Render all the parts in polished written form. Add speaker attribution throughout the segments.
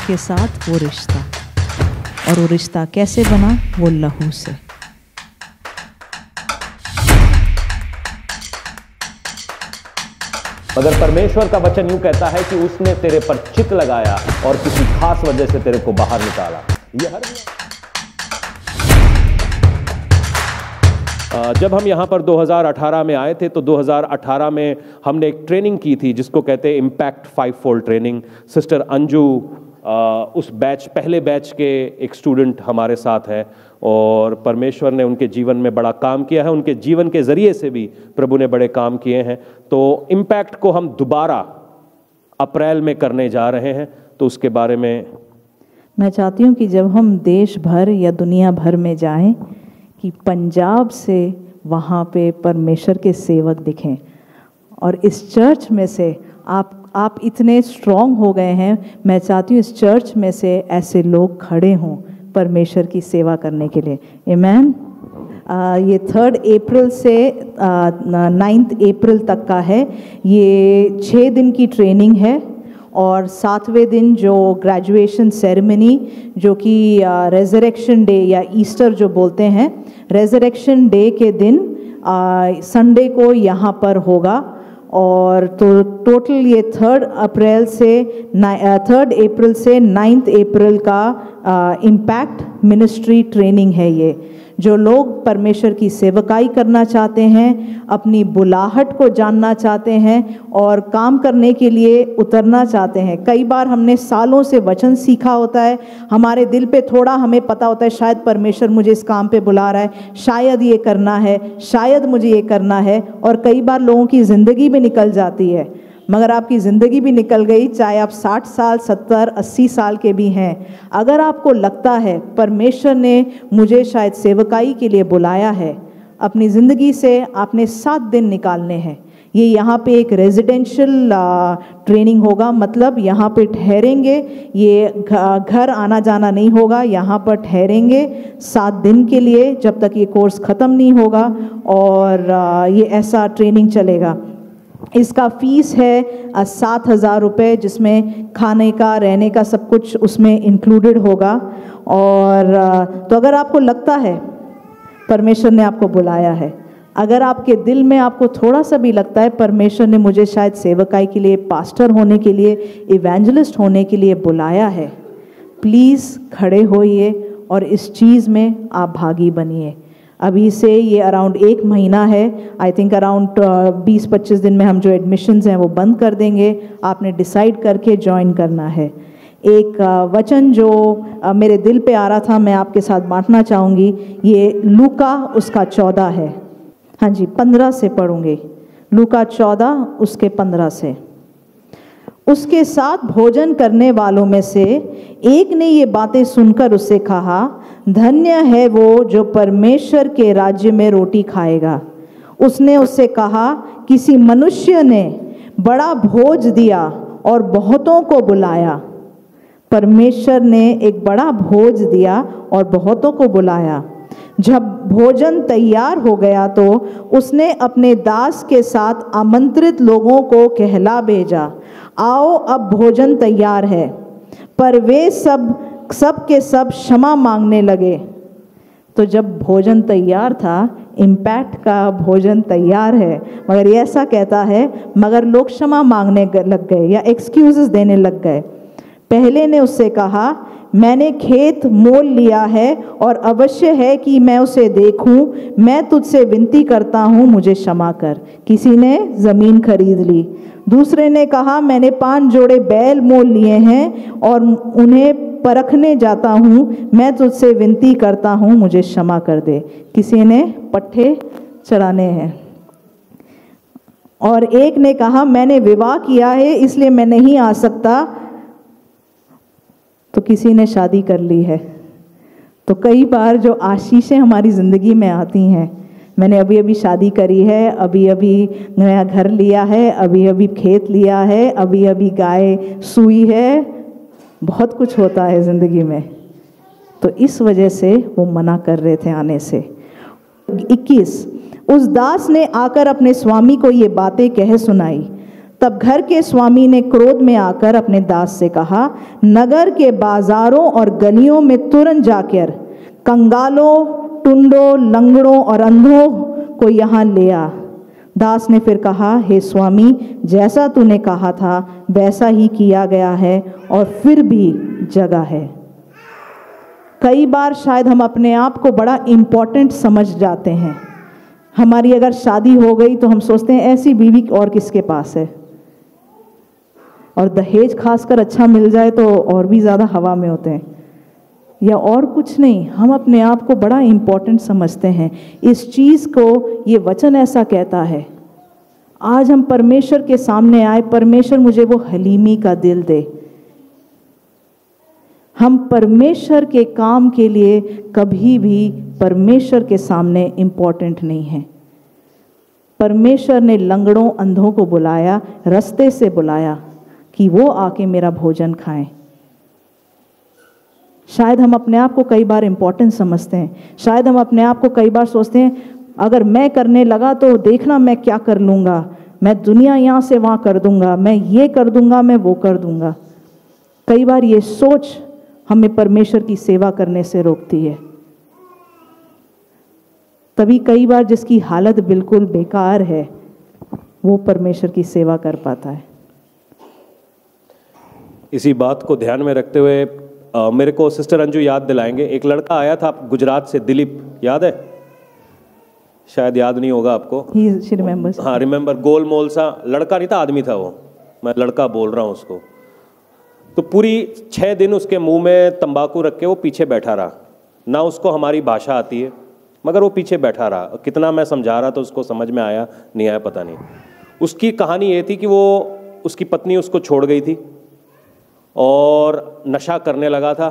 Speaker 1: उसके साथ वो रिश्ता, और वो रिश्ता कैसे बना? वो लहू से।
Speaker 2: मगर परमेश्वर का वचन यूं कहता है कि उसने तेरे पर चित लगाया और किसी खास वजह से तेरे को बाहर निकाला। ये हर जब हम यहाँ पर 2018 में आए थे तो 2018 में हमने एक ट्रेनिंग की थी जिसको कहते हैं impact 5-fold training. Sister Anju उस बैच, पहले बैच के एक स्टूडेंट हमारे साथ है और परमेश्वर ने उनके जीवन में बड़ा काम किया है। उनके जीवन के ज़रिए से भी प्रभु ने बड़े काम किए हैं। तो इम्पैक्ट को हम दोबारा अप्रैल में करने जा रहे हैं, तो उसके बारे में
Speaker 1: मैं चाहती हूँ कि जब हम देश भर या दुनिया भर में जाएं कि पंजाब से वहाँ पे परमेश्वर के सेवक दिखें, और इस चर्च में से आप इतने स्ट्रॉन्ग हो गए हैं। मैं चाहती हूँ इस चर्च में से ऐसे लोग खड़े हों परमेश्वर की सेवा करने के लिए। आमीन। ये 3 अप्रैल से 9 अप्रैल तक का है। ये 6 दिन की ट्रेनिंग है और 7वें दिन जो ग्रेजुएशन सेरेमनी, जो कि रेजरेक्शन डे या ईस्टर जो बोलते हैं, रेजरेक्शन डे के दिन संडे को यहाँ पर होगा। और तो टोटल ये 3 अप्रैल से 3 अप्रैल से 9 अप्रैल का इम्पैक्ट मिनिस्ट्री ट्रेनिंग है। ये जो लोग परमेश्वर की सेवकाई करना चाहते हैं, अपनी बुलाहट को जानना चाहते हैं और काम करने के लिए उतरना चाहते हैं। कई बार हमने सालों से वचन सीखा होता है, हमारे दिल पे थोड़ा हमें पता होता है शायद परमेश्वर मुझे इस काम पे बुला रहा है, शायद ये करना है, शायद मुझे ये करना है, और कई बार लोगों की ज़िंदगी भी निकल जाती है। मगर आपकी ज़िंदगी भी निकल गई, चाहे आप 60 साल 70 80 साल के भी हैं। अगर आपको लगता है परमेश्वर ने मुझे शायद सेवकाई के लिए बुलाया है, अपनी ज़िंदगी से आपने 7 दिन निकालने हैं। ये यहाँ पे एक रेजिडेंशियल ट्रेनिंग होगा, मतलब यहाँ पे ठहरेंगे, ये घर आना जाना नहीं होगा, यहाँ पर ठहरेंगे 7 दिन के लिए जब तक ये कोर्स ख़त्म नहीं होगा, और ये ऐसा ट्रेनिंग चलेगा। इसका फ़ीस है 7,000 रुपये, जिसमें खाने का, रहने का सब कुछ उसमें इंक्लूडेड होगा। और तो अगर आपको लगता है परमेश्वर ने आपको बुलाया है, अगर आपके दिल में आपको थोड़ा सा भी लगता है परमेश्वर ने मुझे शायद सेवकाई के लिए, पास्टर होने के लिए, इवेंजलिस्ट होने के लिए बुलाया है, प्लीज़ खड़े होइए और इस चीज़ में आप भागी बनिए। अभी से ये अराउंड 1 महीना है, आई थिंक अराउंड 20-25 दिन में हम जो एडमिशन्स हैं वो बंद कर देंगे। आपने डिसाइड करके ज्वाइन करना है। एक वचन जो मेरे दिल पे आ रहा था, मैं आपके साथ बांटना चाहूँगी। ये लूका उसका 14 है। हाँ जी, 15 से पढ़ूँगी। लूका 14 उसके 15 से। उसके साथ भोजन करने वालों में से एक ने ये बातें सुनकर उससे कहा, धन्य है वो जो परमेश्वर के राज्य में रोटी खाएगा। उसने उससे कहा, किसी मनुष्य ने बड़ा भोज दिया और बहुतों को बुलाया। परमेश्वर ने एक बड़ा भोज दिया और बहुतों को बुलाया। जब भोजन तैयार हो गया तो उसने अपने दास के साथ आमंत्रित लोगों को कहला भेजा, आओ अब भोजन तैयार है। पर वे सब के सब क्षमा मांगने लगे। तो जब भोजन तैयार था, इम्पैक्ट का भोजन तैयार है, मगर ये ऐसा कहता है, मगर लोग क्षमा मांगने लग गए या एक्सक्यूजेस देने लग गए। पहले ने उससे कहा, मैंने खेत मोल लिया है और अवश्य है कि मैं उसे देखूं। मैं तुझसे विनती करता हूं, मुझे क्षमा कर। किसी ने ज़मीन खरीद ली। दूसरे ने कहा, मैंने 5 जोड़े बैल मोल लिए हैं और उन्हें परखने जाता हूं। मैं तुझसे विनती करता हूं, मुझे क्षमा कर दे। किसी ने पट्ठे चढ़ाने हैं। और एक ने कहा, मैंने विवाह किया है इसलिए मैं नहीं आ सकता। तो किसी ने शादी कर ली है। तो कई बार जो आशीषें हमारी ज़िंदगी में आती हैं, मैंने अभी अभी शादी करी है, अभी अभी नया घर लिया है, अभी अभी खेत लिया है, अभी अभी गाय सूई है, बहुत कुछ होता है ज़िंदगी में। तो इस वजह से वो मना कर रहे थे आने से। 21, उस दास ने आकर अपने स्वामी को ये बातें कह सुनाई। तब घर के स्वामी ने क्रोध में आकर अपने दास से कहा, नगर के बाजारों और गलियों में तुरंत जाकर कंगालों, टुंडों, लंगड़ों और अंधों को यहाँ ले आ। दास ने फिर कहा, हे स्वामी, जैसा तूने कहा था वैसा ही किया गया है और फिर भी जगह है। कई बार शायद हम अपने आप को बड़ा इम्पोर्टेंट समझ जाते हैं। हमारी अगर शादी हो गई तो हम सोचते हैं ऐसी बीवी और किसके पास है, और दहेज खासकर अच्छा मिल जाए तो और भी ज़्यादा हवा में होते हैं, या और कुछ नहीं, हम अपने आप को बड़ा इम्पोर्टेंट समझते हैं। इस चीज़ को ये वचन ऐसा कहता है, आज हम परमेश्वर के सामने आए, परमेश्वर मुझे वो हलीमी का दिल दे। हम परमेश्वर के काम के लिए कभी भी परमेश्वर के सामने इम्पोर्टेंट नहीं हैं। परमेश्वर ने लंगड़ों, अंधों को बुलाया, रास्ते से बुलाया कि वो आके मेरा भोजन खाएं। शायद हम अपने आप को कई बार इम्पोर्टेंट समझते हैं। शायद हम अपने आप को कई बार सोचते हैं, अगर मैं करने लगा तो देखना मैं क्या कर लूँगा, मैं दुनिया यहाँ से वहाँ कर दूँगा, मैं ये कर दूँगा, मैं वो कर दूँगा। कई बार ये सोच हमें परमेश्वर की सेवा करने से रोकती है। तभी कई बार जिसकी हालत बिल्कुल बेकार है वो परमेश्वर की सेवा कर पाता है।
Speaker 2: इसी बात को ध्यान में रखते हुए मेरे को सिस्टर अंजू याद दिलाएंगे, एक लड़का आया था गुजरात से, दिलीप, याद है? शायद याद नहीं होगा आपको। हाँ, रिमेम्बर। गोल मोल सा लड़का नहीं था, आदमी था वो, मैं लड़का बोल रहा हूँ उसको। तो पूरी 6 दिन उसके मुंह में तंबाकू रख के वो पीछे बैठा रहा। ना उसको हमारी भाषा आती है, मगर वो पीछे बैठा रहा। कितना मैं समझा रहा तो उसको समझ में आया नहीं आया पता नहीं। उसकी कहानी ये थी कि वो, उसकी पत्नी उसको छोड़ गई थी और नशा करने लगा था,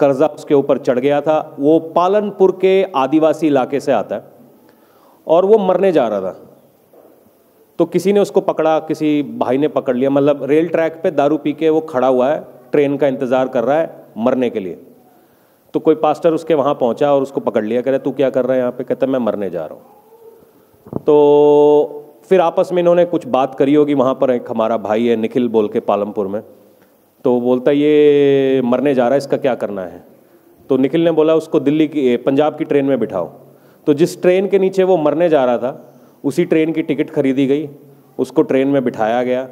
Speaker 2: कर्जा उसके ऊपर चढ़ गया था। वो पालनपुर के आदिवासी इलाके से आता है और वो मरने जा रहा था। तो किसी ने उसको पकड़ा, किसी भाई ने पकड़ लिया, मतलब रेल ट्रैक पे दारू पी के वो खड़ा हुआ है, ट्रेन का इंतज़ार कर रहा है मरने के लिए। तो कोई पास्टर उसके वहाँ पहुँचा और उसको पकड़ लिया, कह रहे तू क्या कर रहा है यहाँ पे? कहता मैं मरने जा रहा हूँ। तो फिर आपस में इन्होंने कुछ बात करी होगी। वहाँ पर एक हमारा भाई है निखिल बोल के, पालमपुर में, तो बोलता ये मरने जा रहा है, इसका क्या करना है? तो निखिल ने बोला उसको दिल्ली की, पंजाब की ट्रेन में बिठाओ। तो जिस ट्रेन के नीचे वो मरने जा रहा था उसी ट्रेन की टिकट खरीदी गई, उसको ट्रेन में बिठाया गया,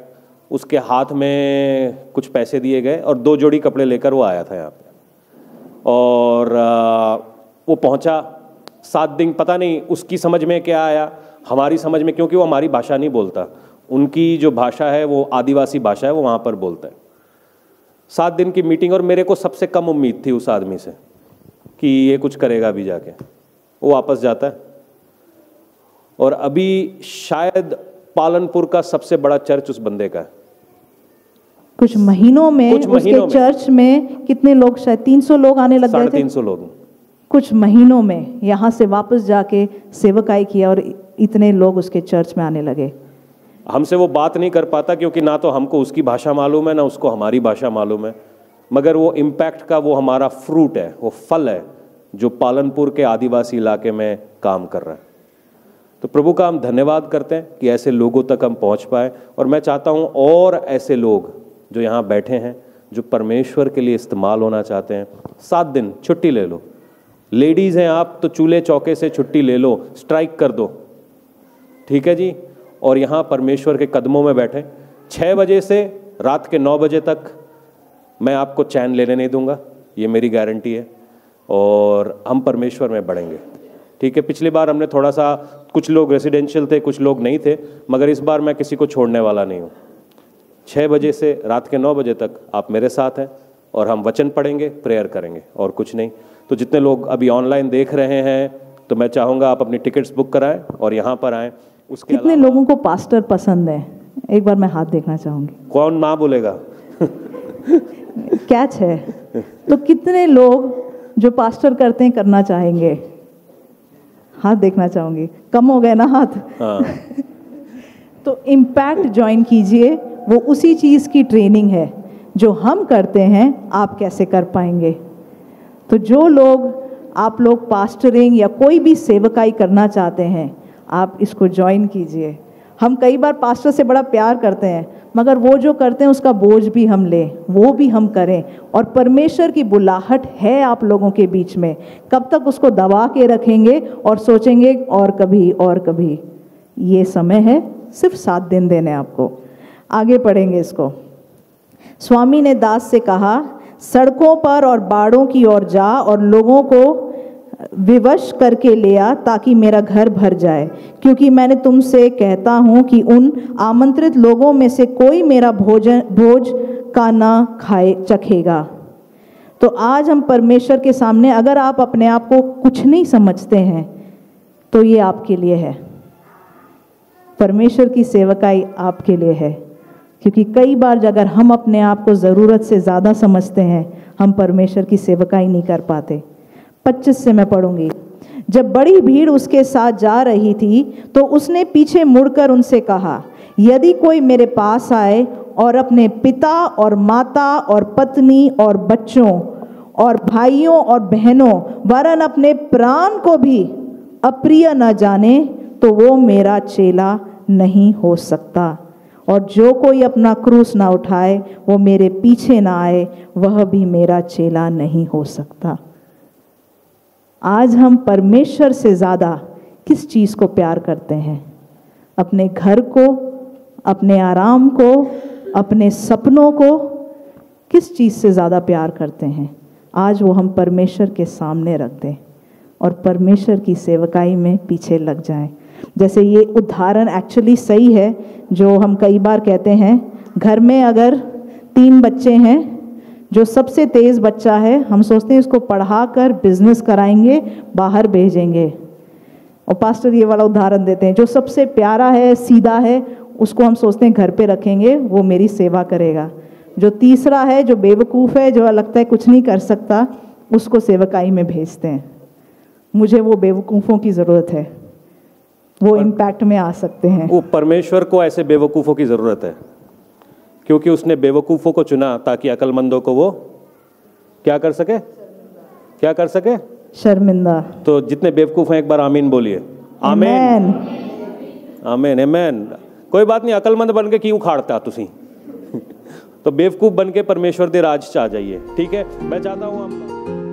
Speaker 2: उसके हाथ में कुछ पैसे दिए गए और 2 जोड़ी कपड़े लेकर वो आया था यहाँ पे। और वो पहुँचा 7 दिन, पता नहीं उसकी समझ में क्या आया, हमारी समझ में, क्योंकि वो हमारी भाषा नहीं बोलता, उनकी जो भाषा है वो आदिवासी भाषा है, वो वहाँ पर बोलता है। 7 दिन की मीटिंग, और मेरे को सबसे कम उम्मीद थी उस आदमी से कि ये कुछ करेगा भी जाके। वो वापस जाता है और अभी शायद पालनपुर का सबसे बड़ा चर्च उस बंदे का है।
Speaker 1: कुछ महीनों में उसके चर्च में कितने लोग, शायद 300 लोग आने लग गए थे।
Speaker 2: 350 लोग
Speaker 1: कुछ महीनों में यहाँ से वापस जाके सेवकाई किया और इतने लोग उसके चर्च में आने लगे।
Speaker 2: हमसे वो बात नहीं कर पाता क्योंकि ना तो हमको उसकी भाषा मालूम है ना उसको हमारी भाषा मालूम है, मगर वो इम्पैक्ट का वो हमारा फ्रूट है, वो फल है जो पालनपुर के आदिवासी इलाके में काम कर रहा है। तो प्रभु का हम धन्यवाद करते हैं कि ऐसे लोगों तक हम पहुंच पाए। और मैं चाहता हूं और ऐसे लोग जो यहाँ बैठे हैं, जो परमेश्वर के लिए इस्तेमाल होना चाहते हैं, 7 दिन छुट्टी ले लो। लेडीज़ हैं आप तो चूल्हे चौके से छुट्टी ले लो, स्ट्राइक कर दो, ठीक है जी, और यहाँ परमेश्वर के कदमों में बैठे। 6 बजे से रात के 9 बजे तक मैं आपको चैन लेने नहीं दूंगा, ये मेरी गारंटी है, और हम परमेश्वर में बढ़ेंगे, ठीक है। पिछली बार हमने थोड़ा सा, कुछ लोग रेसिडेंशियल थे, कुछ लोग नहीं थे, मगर इस बार मैं किसी को छोड़ने वाला नहीं हूँ। 6 बजे से रात के 9 बजे तक आप मेरे साथ हैं और हम वचन पढ़ेंगे, प्रेयर करेंगे और कुछ नहीं। तो जितने लोग अभी ऑनलाइन देख रहे हैं, तो मैं चाहूँगा आप अपनी टिकट्स बुक कराएं और यहाँ पर आएँ। उसके
Speaker 1: कितने लोगों को पास्टर पसंद है? एक बार मैं हाथ देखना चाहूँगी।
Speaker 2: कौन ना बोलेगा?
Speaker 1: कैच है। तो कितने लोग जो पास्टर करते हैं करना चाहेंगे? हाथ देखना चाहूँगी। कम हो गए ना हाथ?
Speaker 2: हाँ।
Speaker 1: तो इम्पैक्ट ज्वाइन कीजिए, वो उसी चीज़ की ट्रेनिंग है जो हम करते हैं, आप कैसे कर पाएंगे। तो जो लोग, आप लोग पास्टरिंग या कोई भी सेवकाई करना चाहते हैं, आप इसको ज्वाइन कीजिए हम कई बार पास्टर से बड़ा प्यार करते हैं, मगर वो जो करते हैं उसका बोझ भी हम लें, वो भी हम करें। और परमेश्वर की बुलाहट है आप लोगों के बीच में, कब तक उसको दबा के रखेंगे और सोचेंगे और कभी और कभी? ये समय है, सिर्फ 7 दिन देने आपको। आगे पढ़ेंगे इसको। स्वामी ने दास से कहा, सड़कों पर और बाड़ों की ओर जा और लोगों को विवश करके ले आ, ताकि मेरा घर भर जाए, क्योंकि मैंने तुमसे कहता हूं कि उन आमंत्रित लोगों में से कोई मेरा भोज का ना खाए चखेगा। तो आज हम परमेश्वर के सामने, अगर आप अपने आप को कुछ नहीं समझते हैं तो ये आपके लिए है, परमेश्वर की सेवकाई आपके लिए है। क्योंकि कई बार अगर हम अपने आप को ज़रूरत से ज़्यादा समझते हैं, हम परमेश्वर की सेवकाई नहीं कर पाते। 25 से मैं पढ़ूंगी। जब बड़ी भीड़ उसके साथ जा रही थी तो उसने पीछे मुड़कर उनसे कहा, यदि कोई मेरे पास आए और अपने पिता और माता और पत्नी और बच्चों और भाइयों और बहनों वरन अपने प्राण को भी अप्रिय न जाने, तो वो मेरा चेला नहीं हो सकता। और जो कोई अपना क्रूस ना उठाए, वो मेरे पीछे ना आए, वह भी मेरा चेला नहीं हो सकता। आज हम परमेश्वर से ज़्यादा किस चीज़ को प्यार करते हैं? अपने घर को, अपने आराम को, अपने सपनों को किस चीज़ से ज़्यादा प्यार करते हैं? आज वो हम परमेश्वर के सामने रख दें और परमेश्वर की सेवकाई में पीछे लग जाएं। जैसे ये उदाहरण एक्चुअली सही है जो हम कई बार कहते हैं, घर में अगर 3 बच्चे हैं, जो सबसे तेज़ बच्चा है हम सोचते हैं इसको पढ़ाकर बिजनेस कराएंगे, बाहर भेजेंगे। और पास्टर ये वाला उदाहरण देते हैं, जो सबसे प्यारा है, सीधा है, उसको हम सोचते हैं घर पे रखेंगे, वो मेरी सेवा करेगा। जो तीसरा है, जो बेवकूफ़ है, जो लगता है कुछ नहीं कर सकता, उसको सेवकाई में भेजते हैं। मुझे वो बेवकूफ़ों की ज़रूरत है, वो इम्पैक्ट में आ सकते हैं।
Speaker 2: वो परमेश्वर को ऐसे बेवकूफ़ों की ज़रूरत है, क्योंकि उसने बेवकूफ़ों को चुना ताकि अक्लमंदों को वो क्या कर सके? क्या कर सके?
Speaker 1: शर्मिंदा। तो
Speaker 2: जितने बेवकूफ़ हैं एक बार आमीन बोलिए। आमीन, आमीन, आमीन। कोई बात नहीं, अक्लमंद बन के क्यों खाड़ता तुसी? तो बेवकूफ़ बन के परमेश्वर दे राज च आ जाइए। ठीक है, मैं चाहता हूँ आपका